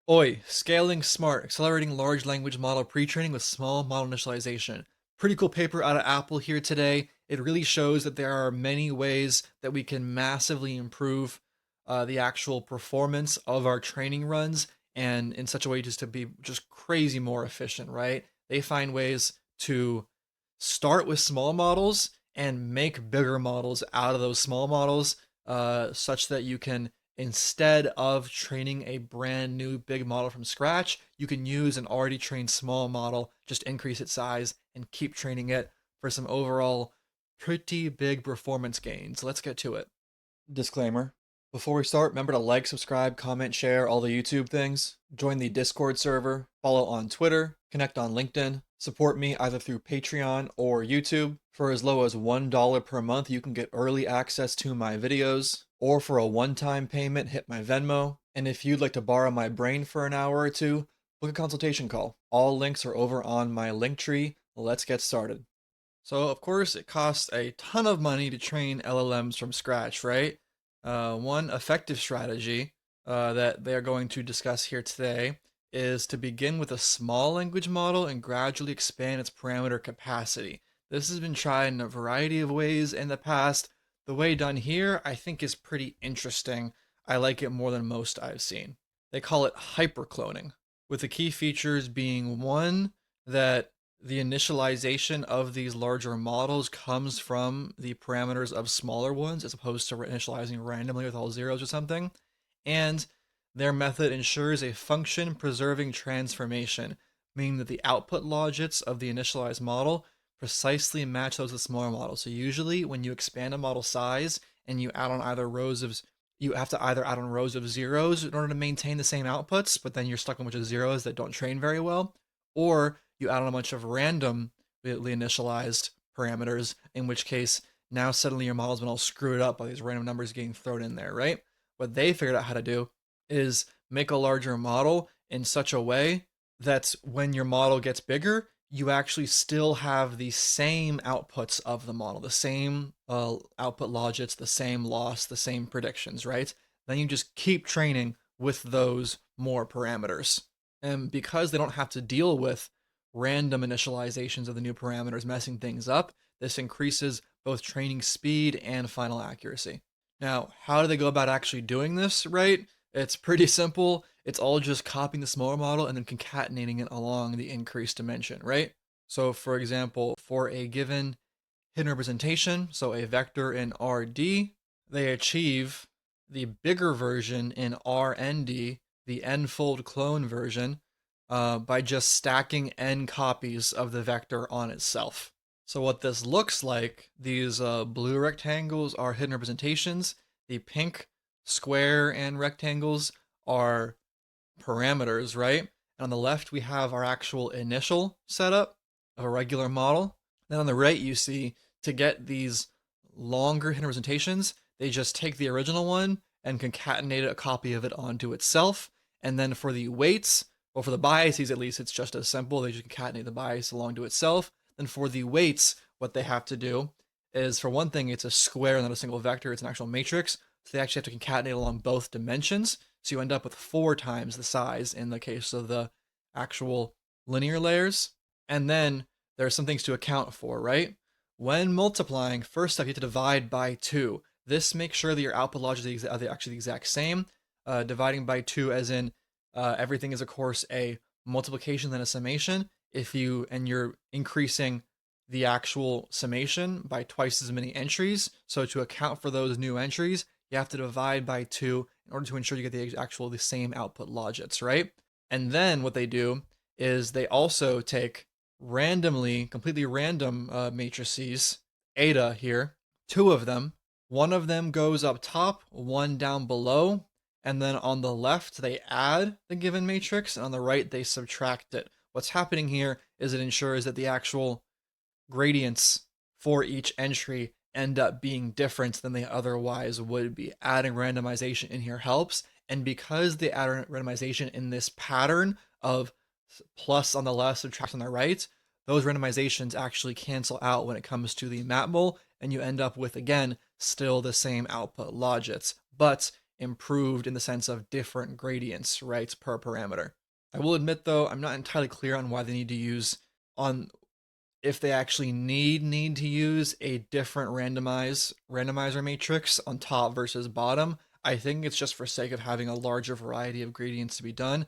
OI, scaling smart, accelerating large language model pre-training with small model initialization. Pretty cool paper out of Apple here today. It really shows that there are many ways that we can massively improve the actual performance of our training runs and in such a way just to be just crazy more efficient, right? They find ways to start with small models and make bigger models out of those small models such that you can, instead of training a brand new big model from scratch, you can use an already trained small model, just increase its size and keep training it for some overall pretty big performance gains. Let's get to it. Disclaimer. Before we start, remember to like, subscribe, comment, share, all the YouTube things. Join the Discord server, follow on Twitter, connect on LinkedIn, support me either through Patreon or YouTube. For as low as $1 per month, you can get early access to my videos, or for a one-time payment, hit my Venmo. And if you'd like to borrow my brain for an hour or two, book a consultation call. All links are over on my Linktree. Let's get started. So, of course, it costs a ton of money to train LLMs from scratch, right? One effective strategy that they are going to discuss here today is to begin with a small language model and gradually expand its parameter capacity. This has been tried in a variety of ways in the past. The way done here, I think, is pretty interesting. I like it more than most I've seen. They call it hypercloning, with the key features being one, that the initialization of these larger models comes from the parameters of smaller ones as opposed to initializing randomly with all zeros or something. And their method ensures a function preserving transformation, meaning that the output logits of the initialized model precisely match those of the smaller models. So usually when you expand a model size and you add on either rows of you have to either add on rows of zeros in order to maintain the same outputs, but then you're stuck with a bunch of zeros that don't train very well, or you add on a bunch of randomly initialized parameters, in which case now suddenly your model's been all screwed up by these random numbers getting thrown in there, right? What they figured out how to do is make a larger model in such a way that when your model gets bigger, you actually still have the same outputs of the model, the same output logits, the same loss, the same predictions, right? Then you just keep training with those more parameters. And because they don't have to deal with random initializations of the new parameters messing things up, this increases both training speed and final accuracy. Now, how do they go about actually doing this, right? It's pretty simple. It's all just copying the smaller model and then concatenating it along the increased dimension, right? So, for example, for a given hidden representation, so a vector in RD, they achieve the bigger version in RND, the n-fold clone version, by just stacking n copies of the vector on itself. So what this looks like, these blue rectangles are hidden representations. The pink square and rectangles are parameters, right? And on the left, we have our actual initial setup of a regular model. Then on the right, you see to get these longer hidden representations, they just take the original one and concatenate a copy of it onto itself. And then for the weights, well, for the biases at least, it's just as simple. They just concatenate the bias along to itself. Then for the weights, what they have to do is, for one thing, it's a square, not a single vector. It's an actual matrix. So they actually have to concatenate along both dimensions. So you end up with 4 times the size in the case of the actual linear layers. And then there are some things to account for, right? When multiplying, first up, you have to divide by 2. This makes sure that your output logic are actually the exact same. Dividing by 2 as in everything is, of course, a multiplication then a summation. You're increasing the actual summation by twice as many entries. So to account for those new entries, you have to divide by 2 in order to ensure you get the same output logits, right? And then what they do is they also take completely random matrices, eta here, 2 of them. One of them goes up top, one down below, and then on the left they add the given matrix, and on the right they subtract it. What's happening here is it ensures that the actual gradients for each entry end up being different than they otherwise would be. Adding randomization in here helps. And because they add randomization in this pattern of plus on the left, subtract on the right, those randomizations actually cancel out when it comes to the matmul, and you end up with, again, still the same output logits. But improved in the sense of different gradients, right, per parameter. I will admit though, I'm not entirely clear on why they need to use on if they actually need to use a different randomizer matrix on top versus bottom. I think it's just for sake of having a larger variety of gradients to be done.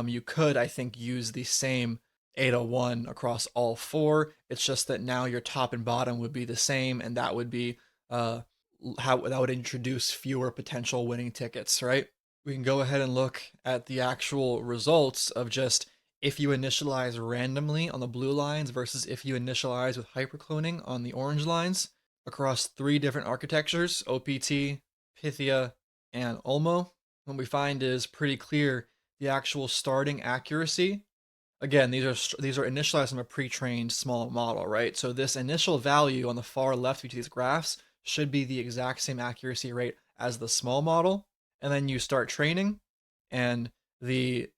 You could, I think, use the same eta 1 across all four. It's just that now your top and bottom would be the same, and that would be uh, how that would introduce fewer potential winning tickets, right? We can go ahead and look at the actual results of just if you initialize randomly on the blue lines versus if you initialize with hypercloning on the orange lines across three different architectures, OPT, Pythia, and Ulmo. What we find is pretty clear the actual starting accuracy. Again, these are initialized from a pre-trained small model, right? So this initial value on the far left of each of these graphs should be the exact same accuracy rate as the small model. And then you start training, and the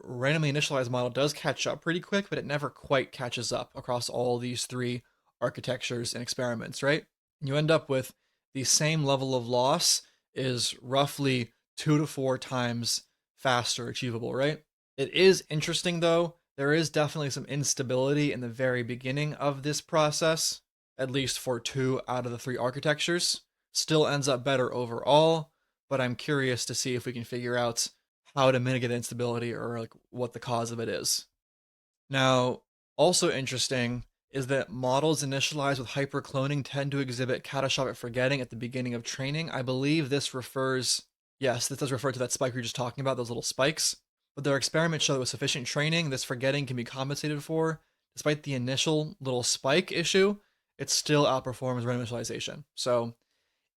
randomly initialized model does catch up pretty quick, but it never quite catches up across all these three architectures and experiments, right? And you end up with the same level of loss is roughly 2 to 4 times faster achievable, right? It is interesting though. There is definitely some instability in the very beginning of this process, at least for 2 out of the 3 architectures. Still ends up better overall, but I'm curious to see if we can figure out how to mitigate instability or like what the cause of it is. Now, also interesting is that models initialized with hypercloning tend to exhibit catastrophic forgetting at the beginning of training. I believe this refers, yes, this does refer to that spike we were just talking about, those little spikes. But their experiments show that with sufficient training, this forgetting can be compensated for. Despite the initial little spike issue, it still outperforms random initialization. So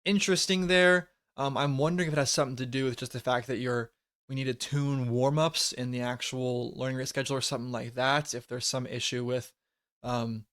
interesting there. I'm wondering if it has something to do with just the fact that we need to tune warm-ups in the actual learning rate schedule or something like that. If there's some issue with um,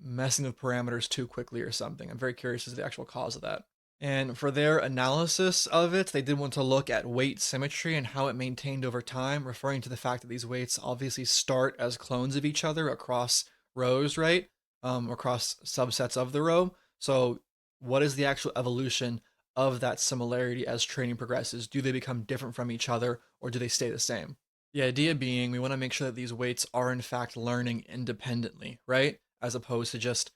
messing with parameters too quickly or something. I'm very curious as to the actual cause of that. And for their analysis of it, they did want to look at weight symmetry and how it maintained over time, referring to the fact that these weights obviously start as clones of each other across rows, right? Across subsets of the row. So, what is the actual evolution of that similarity as training progresses? Do they become different from each other or do they stay the same? The idea being we want to make sure that these weights are in fact learning independently, right? As opposed to just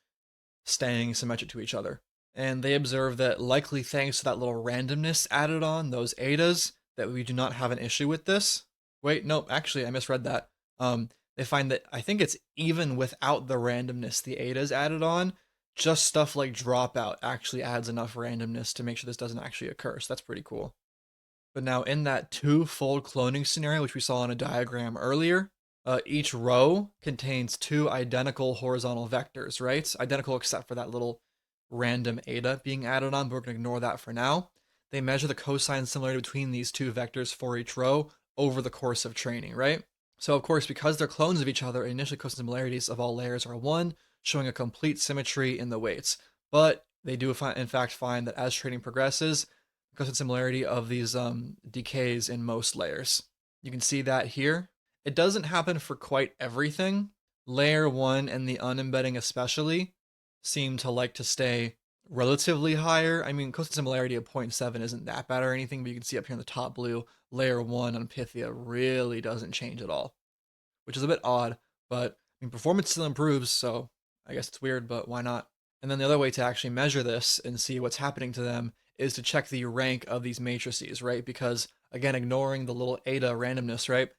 staying symmetric to each other. And they observe that likely thanks to that little randomness added on, those etas, that we do not have an issue with this. Wait, no, actually, I misread that. They find that I think it's even without the randomness the etas added on, just stuff like dropout actually adds enough randomness to make sure this doesn't actually occur. So that's pretty cool. But now in that two-fold cloning scenario, which we saw in a diagram earlier, each row contains 2 identical horizontal vectors, right? Identical except for that little random eta being added on, but we're going to ignore that for now. They measure the cosine similarity between these 2 vectors for each row over the course of training, right? So of course, because they're clones of each other, initially cosine similarities of all layers are 1, showing a complete symmetry in the weights. But they do in fact find that as training progresses, cosine similarity of these decays in most layers. You can see that here. It doesn't happen for quite everything. Layer 1 and the unembedding especially seem to like to stay relatively higher. I mean, cosine similarity of 0.7 isn't that bad or anything, but you can see up here in the top blue, layer 1 on Pythia really doesn't change at all, which is a bit odd, but I mean, performance still improves, so I guess it's weird, but why not? And then the other way to actually measure this and see what's happening to them is to check the rank of these matrices, right? Because again, ignoring the little eta randomness, right?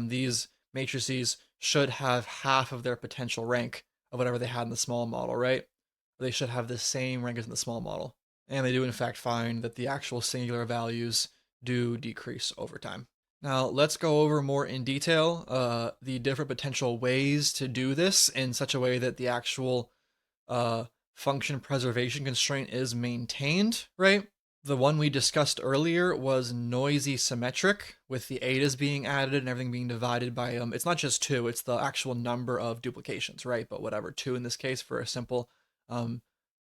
These matrices should have half of their potential rank of whatever they had in the small model, right? They should have the same rank as in the small model. And they do in fact find that the actual singular values do decrease over time. Now, let's go over more in detail the different potential ways to do this in such a way that the actual uh, function preservation constraint is maintained, right? The one we discussed earlier was noisy symmetric, with the etas being added and everything being divided by it's not just 2, it's the actual number of duplications, right? But whatever, 2 in this case for a simple um,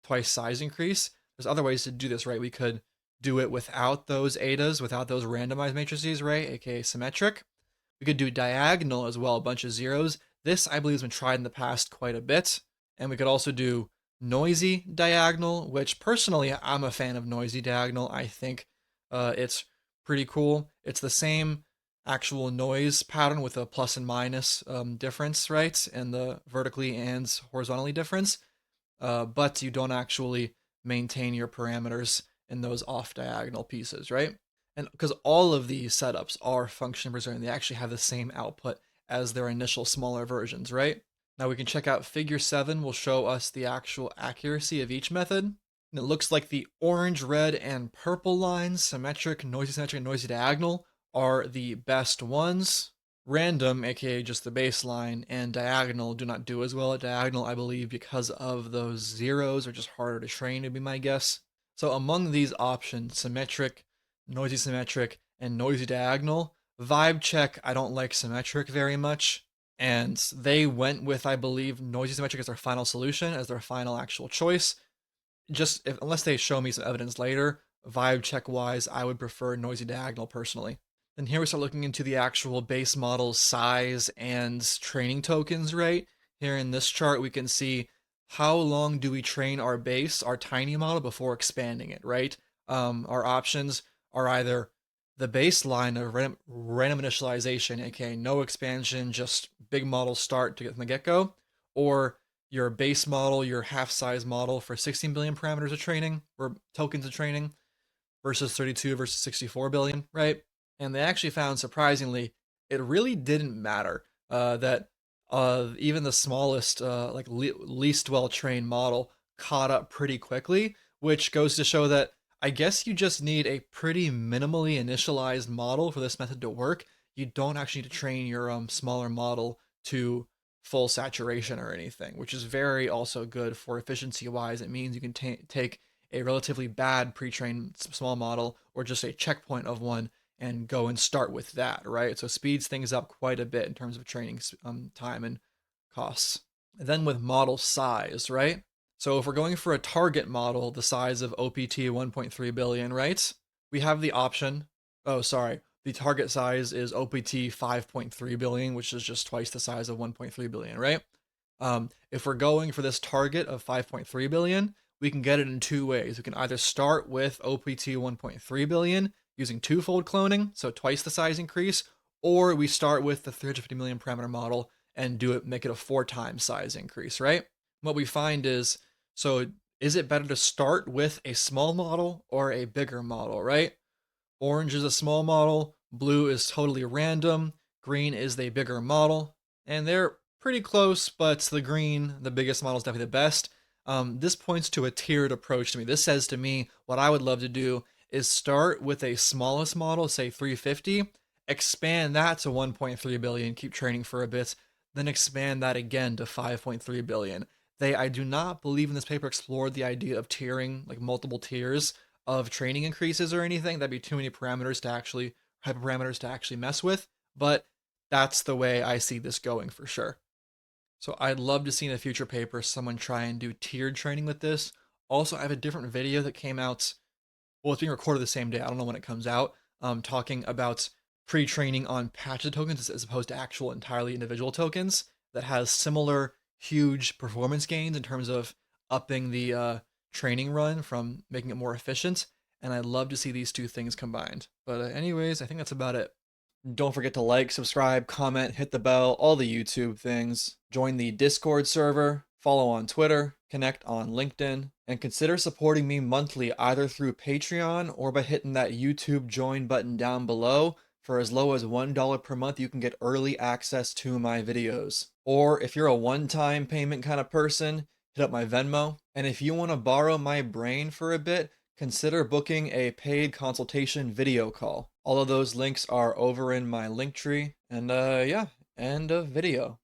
twice size increase. There's other ways to do this, right? We could do it without those etas, without those randomized matrices, right? AKA symmetric. We could do diagonal as well, a bunch of zeros. This, I believe, has been tried in the past quite a bit. And we could also do noisy diagonal, which personally I'm a fan of noisy diagonal. I think It's pretty cool. It's the same actual noise pattern with a plus and minus difference, right? And the vertically and horizontally difference. But you don't actually maintain your parameters in those off diagonal pieces, right? And because all of these setups are function preserving, they actually have the same output as their initial smaller versions, right? Now we can check out figure 7 will show us the actual accuracy of each method. And it looks like the orange, red, and purple lines, symmetric, and noisy diagonal, are the best ones. Random, aka just the baseline, and diagonal do not do as well at diagonal, I believe, because of those zeros are just harder to train, would be my guess. So among these options, symmetric, and noisy diagonal, vibe check, I don't like symmetric very much. And they went with, I believe, noisy symmetric as their final solution, as their final actual choice. Just if, unless they show me some evidence later, vibe check wise, I would prefer noisy diagonal personally. Then here we start looking into the actual base model size and training tokens, right? Here in this chart, we can see how long do we train our base, our tiny model, before expanding it, right? Our options are either the baseline of random initialization, aka no expansion, just big model start to get from the get go, or your base model, your half size model for 16 billion parameters of training or tokens of training versus 32 versus 64 billion, right? And they actually found surprisingly, it really didn't matter that even the smallest, least well trained model caught up pretty quickly, which goes to show that I guess you just need a pretty minimally initialized model for this method to work. You don't actually need to train your smaller model to full saturation or anything, which is very also good for efficiency wise. It means you can take a relatively bad pre-trained small model or just a checkpoint of one and go and start with that, right? So it speeds things up quite a bit in terms of training time and costs. And then with model size, right? So if we're going for a target model the size of OPT 1.3 billion, right? We have the option. Oh, sorry. The target size is OPT 5.3 billion, which is just twice the size of 1.3 billion, right? If we're going for this target of 5.3 billion, we can get it in two ways. We can either start with OPT 1.3 billion using twofold cloning, so twice the size increase, or we start with the 350 million parameter model and make it a 4 times size increase, right? What we find is, so is it better to start with a small model or a bigger model, right? Orange is a small model, blue is totally random, green is the bigger model, and they're pretty close, but the green, the biggest model, is definitely the best. This points to a tiered approach to me. This says to me what I would love to do is start with a smallest model, say 350, expand that to 1.3 billion, keep training for a bit, then expand that again to 5.3 billion. I do not believe in this paper explored the idea of tiering, like multiple tiers of training increases or anything. That'd be too many hyperparameters to actually mess with. But that's the way I see this going for sure. So I'd love to see in a future paper someone try and do tiered training with this. Also, I have a different video that came out. Well, it's being recorded the same day. I don't know when it comes out. Talking about pre-training on patched tokens as opposed to actual entirely individual tokens that has similar huge performance gains in terms of upping the training run from making it more efficient. And I'd love to see these two things combined. But anyways, I think that's about it. Don't forget to like, subscribe, comment, hit the bell, all the YouTube things. Join the Discord server, follow on Twitter, connect on LinkedIn, and consider supporting me monthly either through Patreon or by hitting that YouTube join button down below. For as low as $1 per month, you can get early access to my videos. Or if you're a one-time payment kind of person, hit up my Venmo. And if you want to borrow my brain for a bit, consider booking a paid consultation video call. All of those links are over in my link tree. And yeah, end of video.